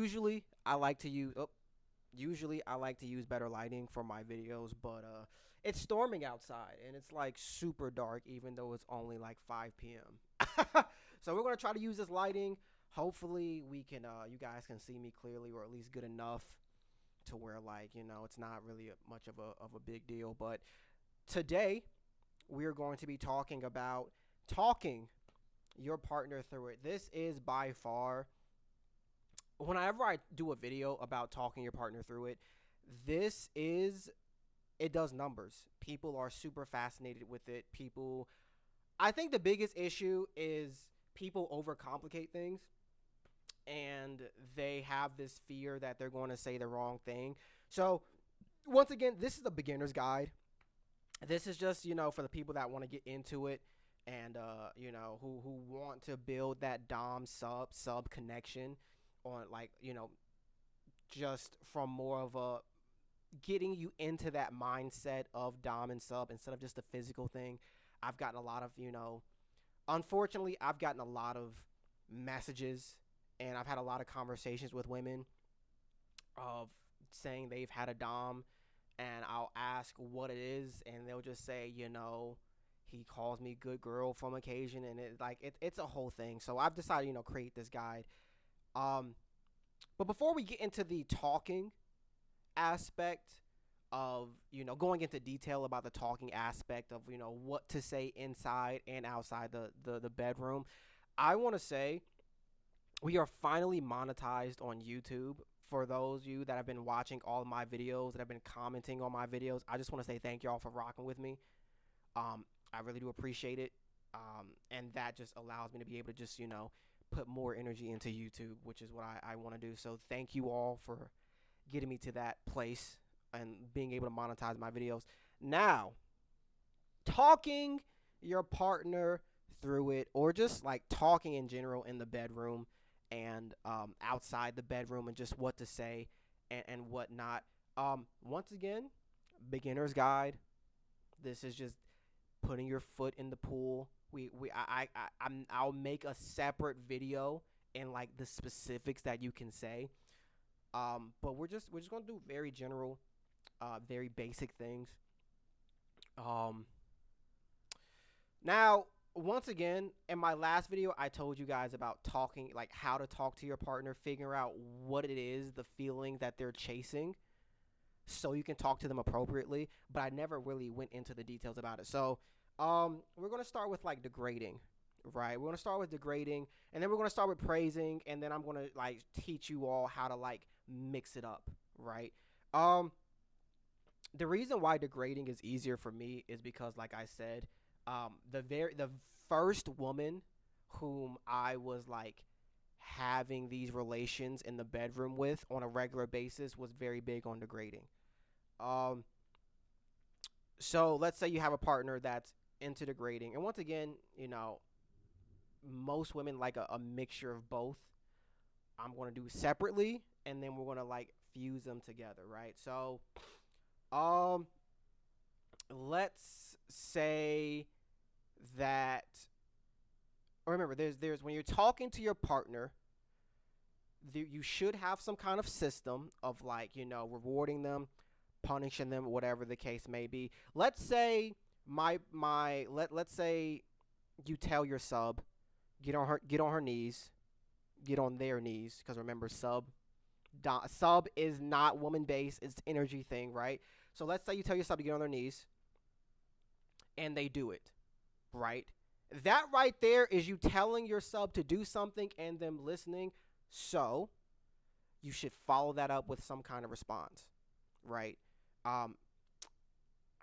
Usually, I like to use. Oh, usually, I like to use better lighting for my videos, but it's storming outside and it's like super dark, even though it's only like 5 p.m. So we're gonna try to use this lighting. Hopefully, we can. You guys can see me clearly, or at least good enough to where it's not really much of a big deal. But today, we are going to be talking about talking your partner through it. This is by far whenever I do a video about talking your partner through it, this is it does numbers. People are super fascinated with it. I think the biggest issue is people overcomplicate things and they have this fear that they're going to say the wrong thing. So, once again, this is a beginner's guide. This is just, for the people that want to get into it and who want to build that dom sub connection on, like, just from more of a getting you into that mindset of dom and sub instead of just a physical thing. I've gotten a lot of, unfortunately, I've gotten a lot of messages and I've had a lot of conversations with women of saying they've had a dom, and I'll ask what it is and they'll just say, he calls me good girl from occasion, and it's a whole thing. So I've decided, create this guide. Um but before we get into the talking aspect of, going into detail about the talking aspect of, what to say inside and outside the bedroom, I want to say we are finally monetized on YouTube. For those of you that have been watching all of my videos, that have been commenting on my videos, I just want to say thank y'all for rocking with me. I really do appreciate it. And that just allows me to be able to just, put more energy into YouTube, which is what I want to do. So thank you all for getting me to that place and being able to monetize my videos. Now, talking your partner through it, or just like talking in general in the bedroom and outside the bedroom, and just what to say and whatnot. Once again, beginner's guide. This is just putting your foot in the pool. I'll make a separate video and like the specifics that you can say. But we're just gonna do very general, very basic things. Um, Now, once again, in my last video, I told you guys about talking, like how to talk to your partner, figure out what it is, the feeling that they're chasing, so you can talk to them appropriately. But I never really went into the details about it. So, we're gonna start with like degrading, right? We're gonna start with degrading, and then we're gonna start with praising, and then I'm gonna like teach you all how to like mix it up, right? Um, the reason why degrading is easier for me is because, like I said, the first woman whom I was like having these relations in the bedroom with on a regular basis was very big on degrading. Um, so let's say you have a partner that's into degrading, and once again, most women like a mixture of both. I'm gonna do separately, and then we're gonna like fuse them together, right? So, um, let's say that remember, there's when you're talking to your partner, you should have some kind of system of like, rewarding them, punishing them, whatever the case may be. Let's say let's say you tell your sub, get on her knees, get on their knees, because remember, sub is not woman based, it's energy thing, right? So let's say you tell your sub to get on their knees and they do it, right? That right there is you telling your sub to do something and them listening. So you should follow that up with some kind of response, right? Um,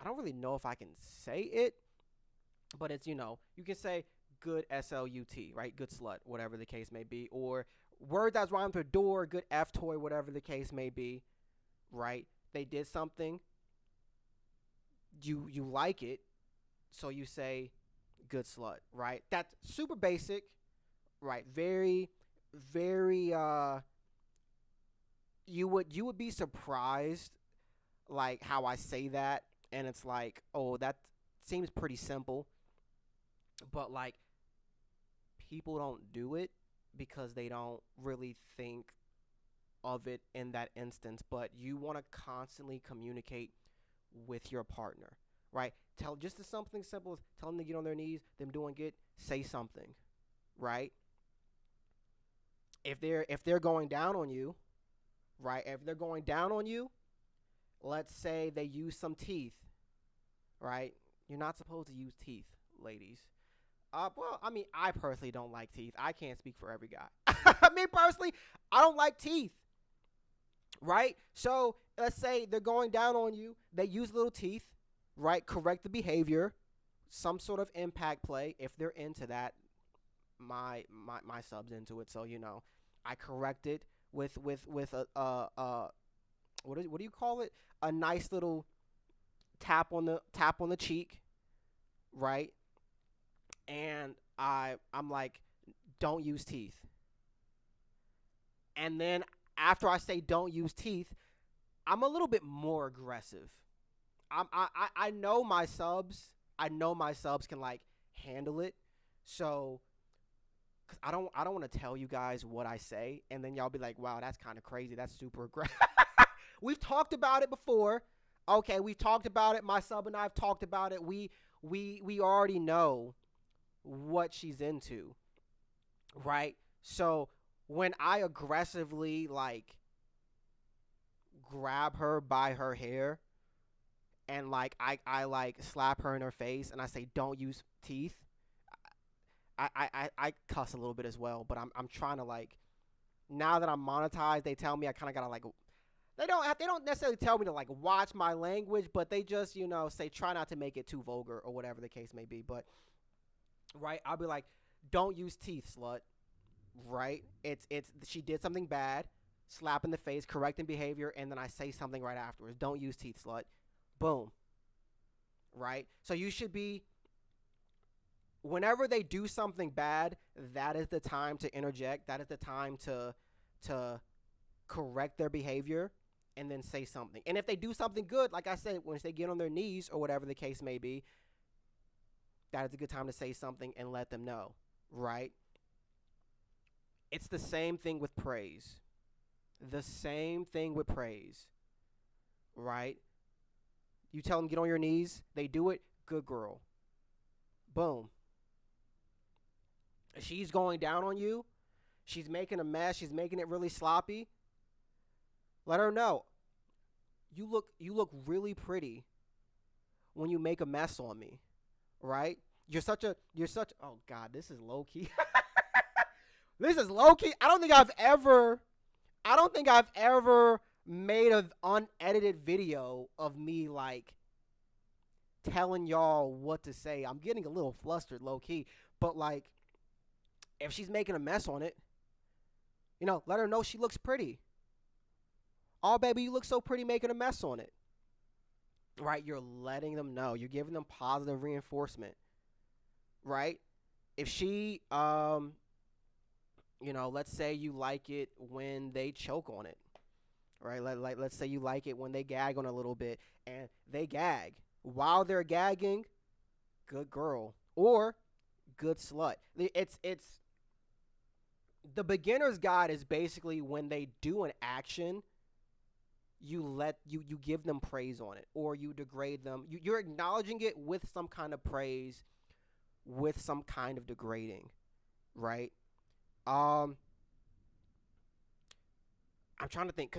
I don't really know if I can say it, but it's, you can say good SLUT, right? Good slut, whatever the case may be, or word that's rhymes with door, good F toy, whatever the case may be, right? They did something, you like it, so you say good slut, right? That's super basic, right? Very, very. You would be surprised, like how I say that, and it's like, oh, that seems pretty simple, but like people don't do it because they don't really think. of it in that instance, but you want to constantly communicate with your partner, right? Tell just as something simple as tell them to get on their knees, them doing it, say something, right? If they're going down on you, right? If they're going down on you, let's say they use some teeth, right? You're not supposed to use teeth, ladies. Well, I mean, I personally don't like teeth. I can't speak for every guy. Me personally, I don't like teeth, right? So let's say they're going down on you. They use little teeth, right? Correct the behavior, some sort of impact play. If they're into that, my sub's into it. So I correct it with a what do you call it? A nice little tap on the cheek, right? And I'm like, don't use teeth. And then after I say don't use teeth, I'm a little bit more aggressive. I know my subs. I know my subs can like handle it. So, cause I don't want to tell you guys what I say, and then y'all be like, wow, that's kind of crazy. That's super aggressive. We've talked about it before. Okay, we've talked about it. My sub and I have talked about it. We already know what she's into, right? So when I aggressively like grab her by her hair and like I like slap her in her face and I say don't use teeth, I cuss a little bit as well, but I'm trying to like, now that I'm monetized, they tell me I kind of gotta like, they don't necessarily tell me to like watch my language, but they just say try not to make it too vulgar or whatever the case may be. But right, I'll be like, don't use teeth, slut. Right, it's she did something bad, slap in the face, correcting behavior, and then I say something right afterwards. Don't use teeth, slut. Boom. Right, so you should be, whenever they do something bad, that is the time to interject. That is the time to correct their behavior and then say something. And if they do something good, like I said, once they get on their knees or whatever the case may be, that is a good time to say something and let them know, right? It's the same thing with praise. The same thing with praise, right? You tell them get on your knees, they do it, good girl. Boom. She's going down on you. She's making a mess. She's making it really sloppy. Let her know. You look really pretty when you make a mess on me, right? Oh God, this is low key. This is low key. I don't think I've ever made an unedited video of me like telling y'all what to say. I'm getting a little flustered, low key, but like if she's making a mess on it, let her know she looks pretty. Oh, baby, you look so pretty making a mess on it. Right? You're letting them know. You're giving them positive reinforcement. Right? If she, let's say you like it when they choke on it. Right? Let's say you like it when they gag on a little bit and they gag. While they're gagging, good girl. Or good slut. It's the beginner's guide is basically when they do an action, you give them praise on it, or you degrade them. You're acknowledging it with some kind of praise, with some kind of degrading, right? I'm trying to think,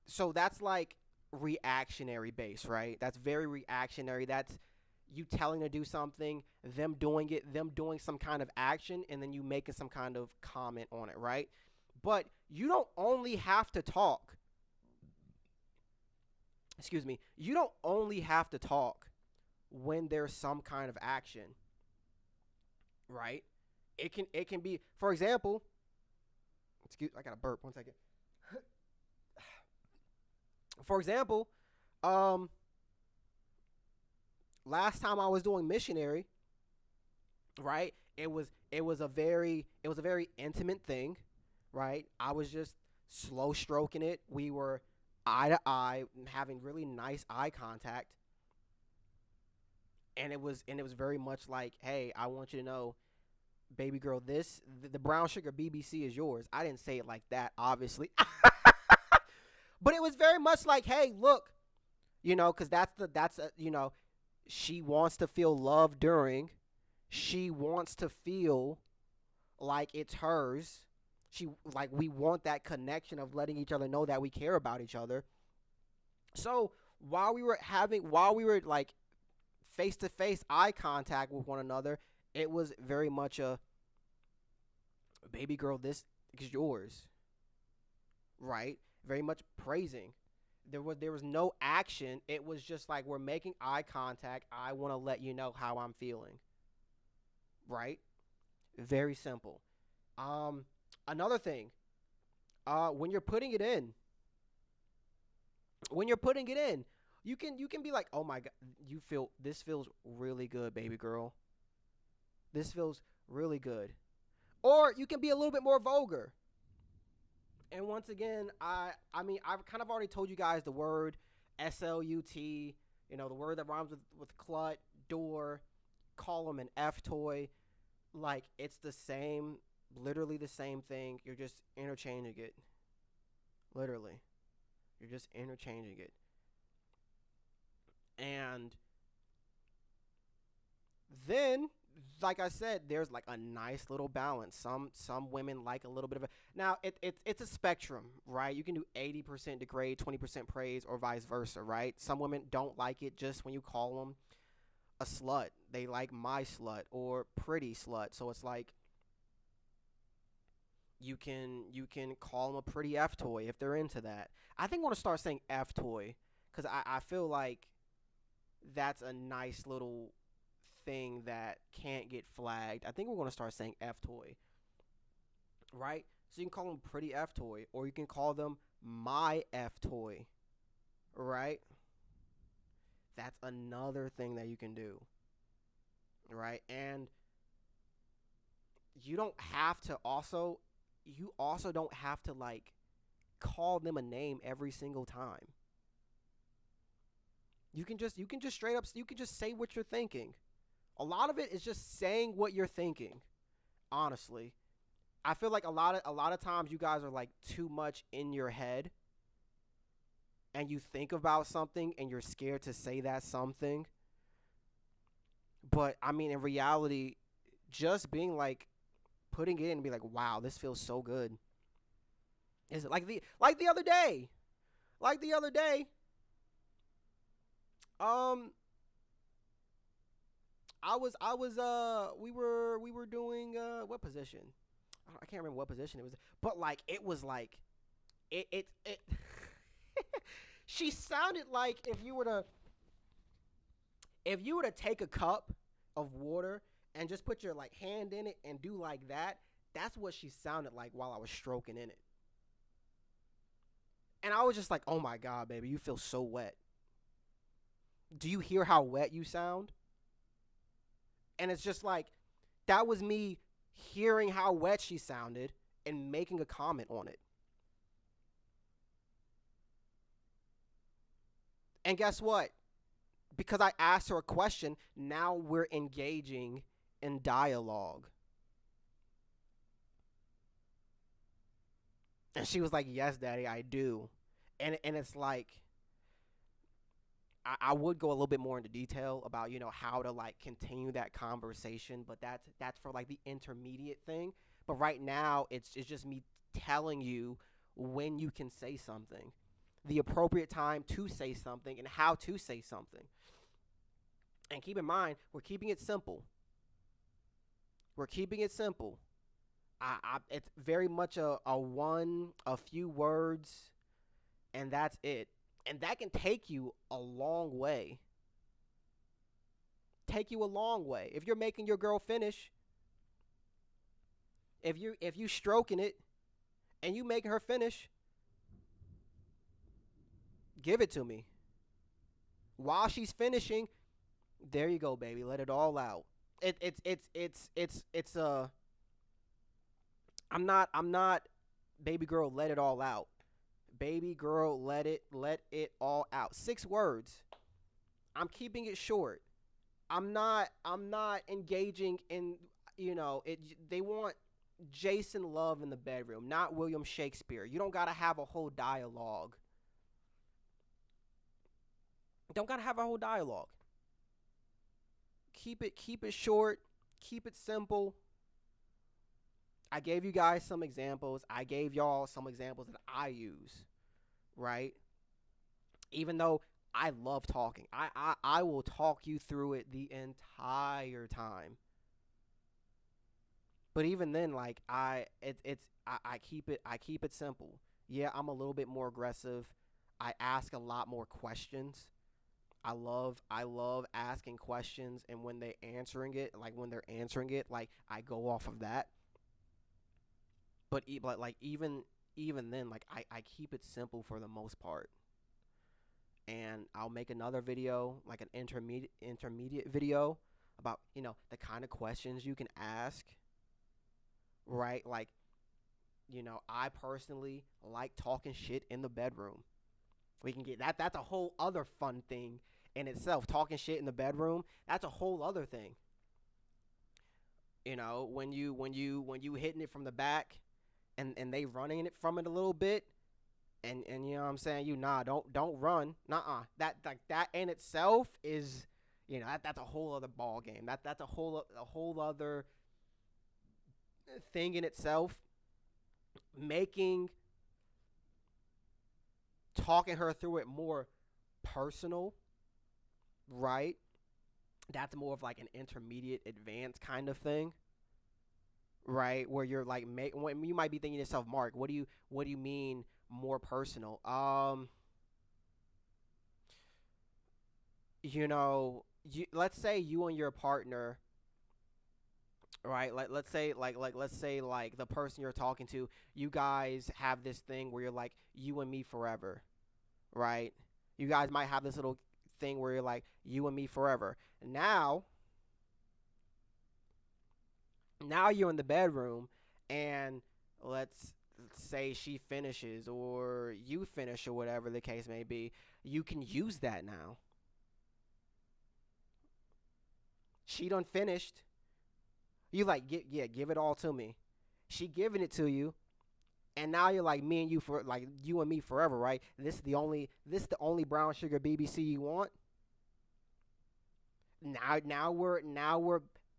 so that's like reactionary base, right? That's very reactionary. That's you telling to do something, them doing it, them doing some kind of action, and then you making some kind of comment on it, right? But you don't only have to talk. Excuse me. You don't only have to talk when there's some kind of action, right? It can be, for example, I got to burp 1 second. For example, last time I was doing missionary, right? It was a very intimate thing, right? I was just slow stroking it. We were eye to eye, having really nice eye contact. And it was very much like, hey, I want you to know, baby girl, the brown sugar BBC is yours. I didn't say it like that, obviously. But it was very much like, hey, look, because she wants to feel loved during. She wants to feel like it's hers. We want that connection of letting each other know that we care about each other. So while we were like face to face eye contact with one another, it was very much a baby girl, this is yours, right? Very much praising. There was no action. It was just like we're making eye contact. I want to let you know how I'm feeling, right? Very simple. Another thing, when you're putting it in, when you're putting it in, you can be like, oh my god, this feels really good, baby girl. This feels really good. Or you can be a little bit more vulgar. And once again, I mean I've kind of already told you guys the word SLUT, the word that rhymes with clut, door, call them an F toy. Like it's the same, literally the same thing. You're just interchanging it. Literally. You're just interchanging it. And then, like I said, there's like a nice little balance. Some women like a little bit of a, now it's a spectrum, right? You can do 80% degrade, 20% praise, or vice versa, right? Some women don't like it just when you call them a slut. They like my slut or pretty slut. So it's like you can call them a pretty F toy if they're into that. I think I want to start saying F toy because I feel like that's a nice little thing that can't get flagged. I think we're going to start saying F toy, right? So you can call them pretty F toy, or you can call them my F toy, right? That's another thing that you can do, right? And you don't have to also, you also don't have to like call them a name every single time. You can just straight up, you can just say what you're thinking. A lot of it is just saying what you're thinking. Honestly, I feel like a lot of times you guys are like too much in your head and you think about something and you're scared to say that something. But I mean in reality, just being like putting it in and be like, "Wow, this feels so good." Is it like the other day? Like the other day, um we were doing what position? I can't remember what position it was, but like it was like it she sounded like if you were to take a cup of water and just put your like hand in it and do like that, that's what she sounded like while I was stroking in it. And I was just like, "Oh my god, baby, you feel so wet. Do you hear how wet you sound?" And it's just like that was me hearing how wet she sounded and making a comment on it. And guess what? Because I asked her a question, now we're engaging in dialogue. And she was like, "Yes, daddy, I do." And it's like I would go a little bit more into detail about how to like continue that conversation, but that's for like the intermediate thing. But right now, it's just me telling you when you can say something, the appropriate time to say something, and how to say something. And keep in mind, we're keeping it simple. We're keeping it simple. It's very much a few words, and that's it. And that can take you a long way. Take you a long way. If you're making your girl finish, if you stroking it and you making her finish, give it to me. While she's finishing, there you go, baby. Let it all out. It's I'm not baby girl, let it all out. Baby girl, let it all out. 6 words. I'm keeping it short. I'm not engaging in it. They want Jason Love in the bedroom, not William Shakespeare. You don't got to have a whole dialogue. Don't gotta have a whole dialogue. Keep it short, keep it simple. I gave you guys some examples. I gave y'all some examples that I use, right? Even though I love talking, I will talk you through it the entire time. But even then, like I keep it simple. Yeah, I'm a little bit more aggressive. I ask a lot more questions. I love asking questions, and when they're answering it, like I go off of that. But like even then, like I keep it simple for the most part. And I'll make another video, like an intermediate video about, the kind of questions you can ask, right? Like, I personally like talking shit in the bedroom. We can get that. That's a whole other fun thing in itself. Talking shit in the bedroom. That's a whole other thing. When you hitting it from the back, and they running it from it a little bit, and you know what I'm saying. Don't run. Nuh-uh. That like that in itself is, that's a whole other ball game. That's a whole other thing in itself. Making talking her through it more personal, right? That's more of like an intermediate advanced kind of thing, right? Where you're like, when you might be thinking to yourself, Mark, what do you mean more personal? Let's say you and your partner, right? Let's say the person you're talking to, you guys have this thing where you're like, you and me forever, right? You guys might have this little thing where you're like, you and me forever. Now you're in the bedroom, and let's say she finishes or you finish or whatever the case may be. You can use that now. She done finished. You like, give it all to me. She giving it to you, and now you're like, me and you for like you and me forever, right? This the only brown sugar BBC you want. Now we're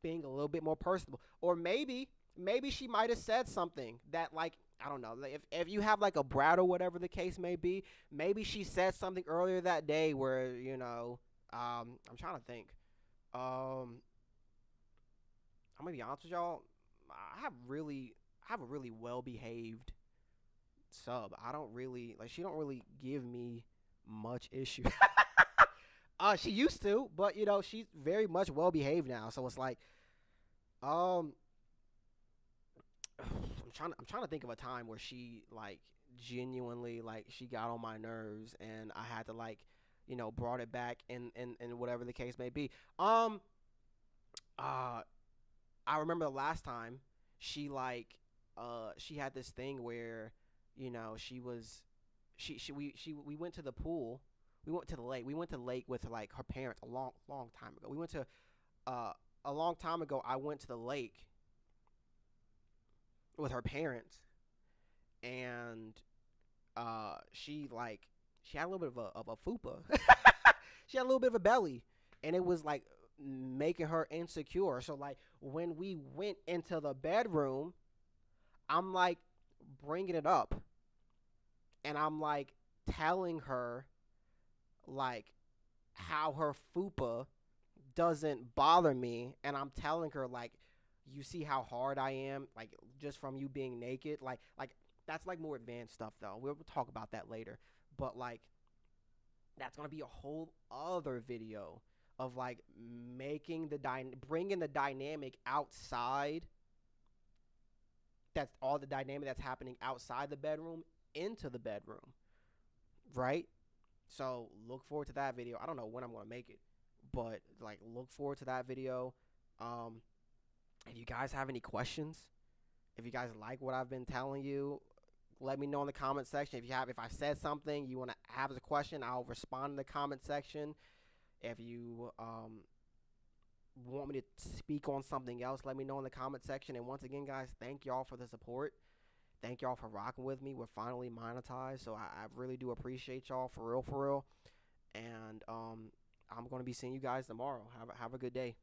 being a little bit more personable, or maybe she might have said something that, like, I don't know, like, if you have like a brat or whatever the case may be, maybe she said something earlier that day where, I'm trying to think. um I'm gonna be honest with y'all. I have a really well behaved sub. I don't really like She don't really give me much issue. She used to, but she's very much well behaved now. So it's like, um, I'm trying to think of a time where she, like, genuinely, like, she got on my nerves and I had to, like, brought it back, and whatever the case may be. Um, uh, I remember the last time she, like, she had this thing where, she was we went to the pool. We went to the lake. We went to the lake with, like, her parents a long long time ago. We went to uh a long time ago. I went to the lake with her parents, and she had a little bit of a fupa. She had a little bit of a belly, and it was like making her insecure. So, like, when we went into the bedroom, I'm like bringing it up, and I'm like telling her, like, how her fupa doesn't bother me, and I'm telling her, like, you see how hard I am, like, just from you being naked, like that's like more advanced stuff though. We'll talk about that later. But, like, that's gonna be a whole other video of, like, bringing the dynamic outside. That's all the dynamic that's happening outside the bedroom into the bedroom, right? So look forward to that video. I don't know when I'm gonna make it, but, like, look forward to that video. Um, if you guys have any questions, if you guys like what I've been telling you, let me know in the comment section. If I said something you want to have as a question, I'll respond in the comment section. If you want me to speak on something else, let me know in the comment section. And once again, guys, thank y'all for the support. Thank y'all for rocking with me. We're finally monetized, so I really do appreciate y'all, for real, for real. And I'm gonna be seeing you guys tomorrow. Have a good day.